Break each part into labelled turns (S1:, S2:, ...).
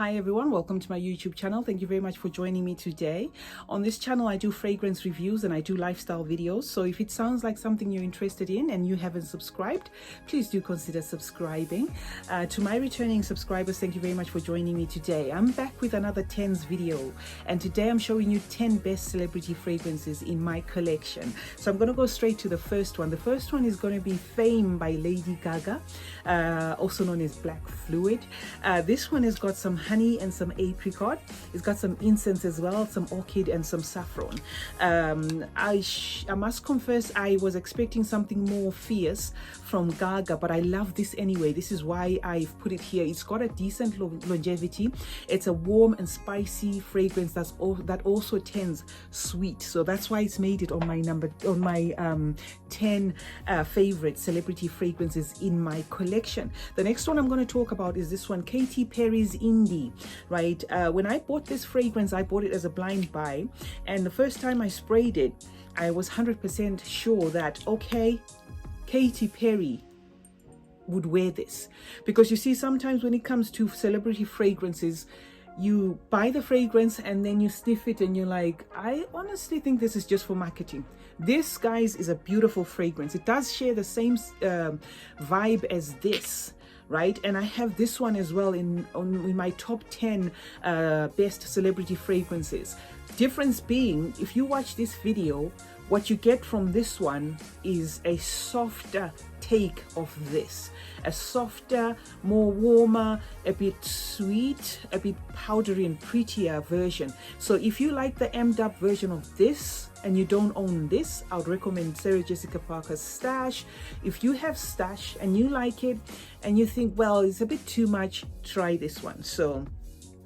S1: Hi everyone, welcome to my YouTube channel. Thank you very much for joining me today. On this channel I do fragrance reviews and I do lifestyle videos, so if it sounds like something you're interested in and you haven't subscribed, please do consider subscribing. To my returning subscribers, thank you very much for joining me today. I'm back with another 10s video, and today I'm showing you 10 best celebrity fragrances in my collection. So I'm going to go straight to the first one. The first one is going to be Fame by Lady Gaga, also known as Black Fluid. This one has got some honey and some apricot. It's got some incense as well, some orchid and some saffron. I must confess I was expecting something more fierce from Gaga, but I love this anyway. This is why I've put it here. It's got a decent longevity. It's a warm and spicy fragrance that also tends sweet, so that's why it's made it on my 10 favorite celebrity fragrances in my collection. The next one I'm going to talk about is this one, Katy Perry's Indie. Right, when I bought this fragrance, I bought it as a blind buy, and the first time I sprayed it, I was 100% sure that, okay, Katy Perry would wear this. Because you see, sometimes when it comes to celebrity fragrances, you buy the fragrance and then you sniff it and you're like, I honestly think this is just for marketing. This, guys, is a beautiful fragrance. It does share the same vibe as this, right? And I have this one as well in my top 10 best celebrity fragrances. Difference being, if you watch this video, what you get from this one is a softer take of this, a softer, more warmer, a bit sweet, a bit powdery and prettier version. So if you like the amped up version of this and you don't own this, I would recommend Sarah Jessica Parker's Stash. If you have Stash and you like it and you think, well, it's a bit too much, try this one. So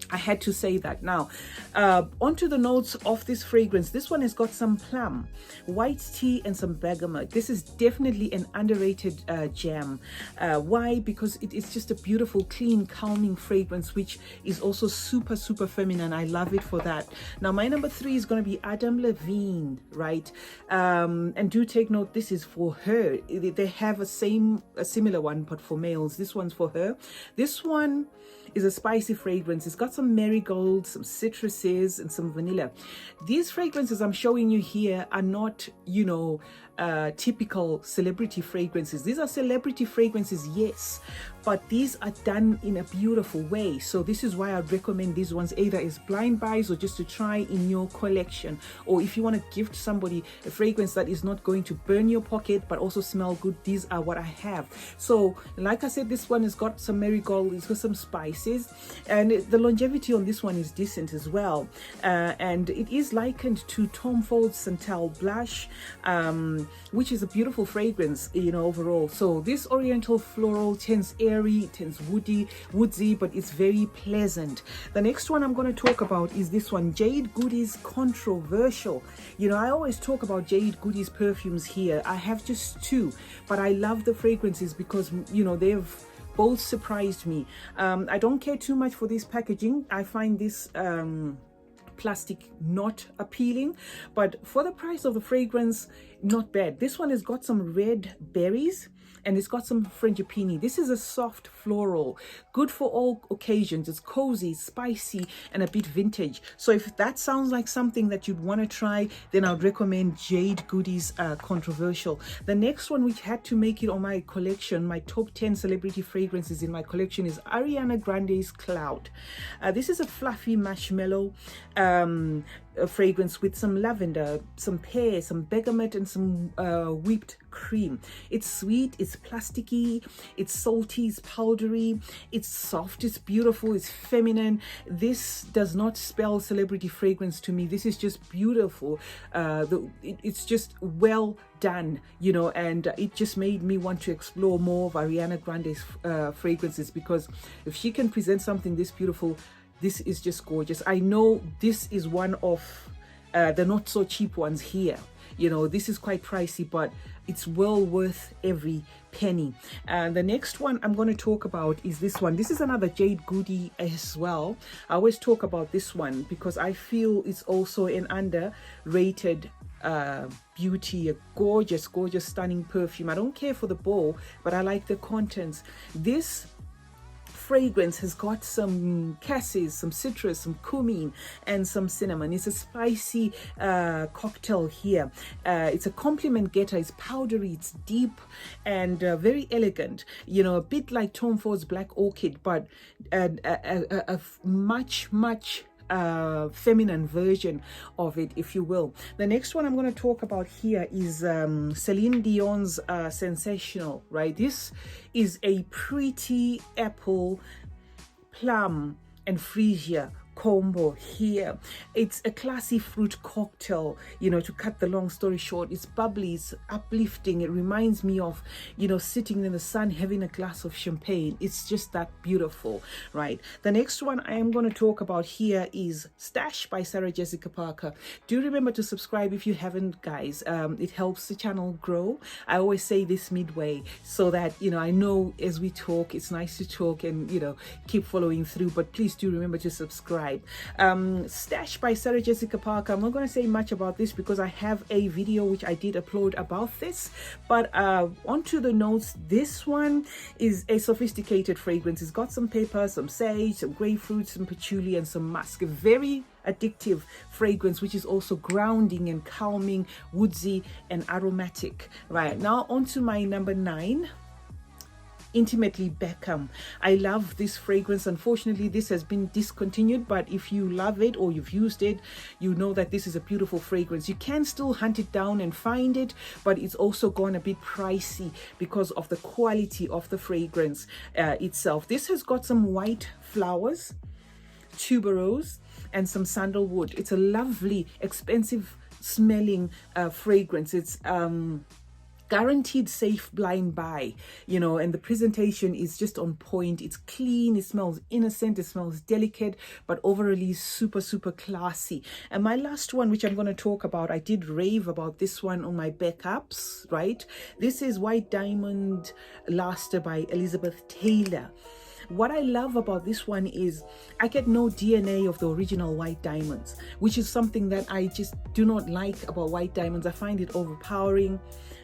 S1: I had to say that. Now, onto the notes of this fragrance. This one has got some plum, white tea, and some bergamot. This is definitely an underrated gem. Why? Because it's just a beautiful, clean, calming fragrance, which is also super, super feminine. I love it for that. Now, my number 3 is going to be Levine, right? And do take note, this is for her. They have a similar one, but for males. This one's for her. This one is a spicy fragrance. It's got some marigold, some citruses, and some vanilla. These fragrances I'm showing you here are not, typical celebrity fragrances. These are celebrity fragrances, yes, but these are done in a beautiful way. So this is why I'd recommend these ones either as blind buys or just to try in your collection, or if you want to gift somebody a fragrance that is not going to burn your pocket but also smell good. These are what I have. So like I said, this one has got some marigold, it's got some spices, and the longevity on this one is decent as well, and it is likened to Tom Ford's Santal Blush, which is a beautiful fragrance, overall. So this oriental floral tends airy, tends woodsy, but it's very pleasant. The next one I'm going to talk about is this one, Jade Goody's Controversial. I always talk about Jade Goody's perfumes here. I have just 2, but I love the fragrances because, they've both surprised me. I don't care too much for this packaging. I find this plastic not appealing, but for the price of the fragrance, not bad. This one has got some red berries and it's got some frangipani. This is a soft floral, good for all occasions. It's cozy, spicy, and a bit vintage. So if that sounds like something that you'd want to try, then I would recommend Jade Goody's Controversial. The next one, which had to make it on my collection, my top 10 celebrity fragrances in my collection, is Ariana Grande's Cloud. This is a fluffy marshmallow fragrance with some lavender, some pear, some bergamot, and some whipped cream. It's sweet, it's plasticky, it's salty, it's powdery, it's soft, it's beautiful, it's feminine. This does not spell celebrity fragrance to me. This is just beautiful. It's just well done, and it just made me want to explore more of Ariana Grande's fragrances, because if she can present something this beautiful, this is just gorgeous. I know this is one of the not so cheap ones here. This is quite pricey, but it's well worth every penny. And the next one I'm going to talk about is this one. This is another Jade Goody as well. I always talk about this one because I feel it's also an underrated beauty, a gorgeous, stunning perfume. I don't care for the bowl, but I like the contents. This fragrance has got some cassis, some citrus, some cumin, and some cinnamon. It's a spicy cocktail here. It's a compliment getter. It's powdery, it's deep, and very elegant. You know, a bit like Tom Ford's Black Orchid, but a much feminine version of it, if you will. The next one I'm going to talk about here is Celine Dion's Sensational, right? This is a pretty apple, plum, and freesia combo here. It's a classy fruit cocktail, you know, to cut the long story short. It's bubbly, it's uplifting. It reminds me of, you know, sitting in the sun having a glass of champagne. It's just that beautiful, right? The next one I am going to talk about here is Stash by Sarah Jessica Parker. Do remember to subscribe if you haven't, guys. It helps the channel grow. I always say this midway so that, you know, I know as we talk, it's nice to talk and, you know, keep following through, but please do remember to subscribe. Stash by Sarah Jessica Parker. I'm not going to say much about this because I have a video which I did upload about this, but onto the notes. This one is a sophisticated fragrance. It's got some pepper, some sage, some grapefruit, some patchouli, and some musk. A very addictive fragrance, which is also grounding and calming, woodsy and aromatic. Right, now onto my number 9, Intimately Beckham. I love this fragrance. Unfortunately, this has been discontinued, but if you love it or you've used it, you know that this is a beautiful fragrance. You can still hunt it down and find it, but it's also gone a bit pricey because of the quality of the fragrance itself. This has got some white flowers, tuberose, and some sandalwood. It's a lovely, expensive smelling fragrance. It's guaranteed safe blind buy, you know, and the presentation is just on point. It's clean, it smells innocent, it smells delicate, but overall super classy. And my last one, which I'm going to talk about, I did rave about this one on my backups, right? This is White Diamond Laster by Elizabeth Taylor. What I love about this one is I get no DNA of the original white diamonds, which is something that I just do not like about white diamonds. I find it overpowering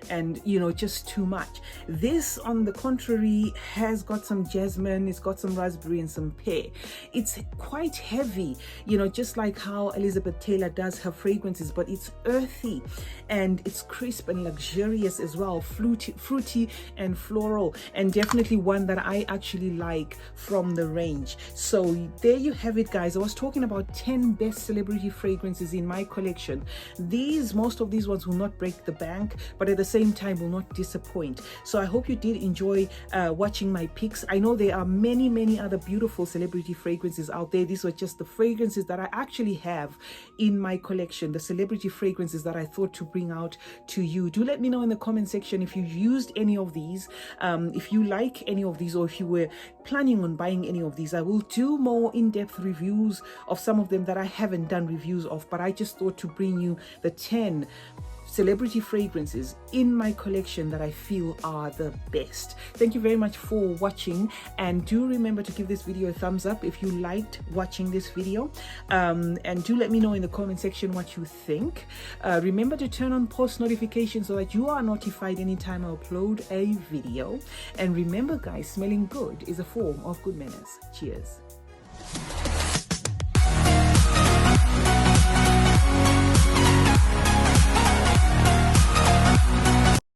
S1: and, you know, just too much. This, on the contrary, has got some jasmine, it's got some raspberry and some pear. It's quite heavy, you know, just like how Elizabeth Taylor does her fragrances, but it's earthy and it's crisp and luxurious as well, fruity and floral, and definitely one that I actually like from the range. So there you have it, guys. I was talking about 10 best celebrity fragrances in my collection. Most of these ones will not break the bank, but at the same time will not disappoint. So I hope you did enjoy watching my picks. I know there are many other beautiful celebrity fragrances out there. These were just the fragrances that I actually have in my collection, the celebrity fragrances that I thought to bring out to you. Do let me know in the comment section if you've used any of these, if you like any of these, or if you were planning on buying any of these. I will do more in-depth reviews of some of them that I haven't done reviews of, but I just thought to bring you the 10 celebrity fragrances in my collection that I feel are the best. Thank you very much for watching, and do remember to give this video a thumbs up if you liked watching this video, and do let me know in the comment section what you think. Remember to turn on post notifications so that you are notified anytime I upload a video. And remember, guys, smelling good is a form of good manners. Cheers.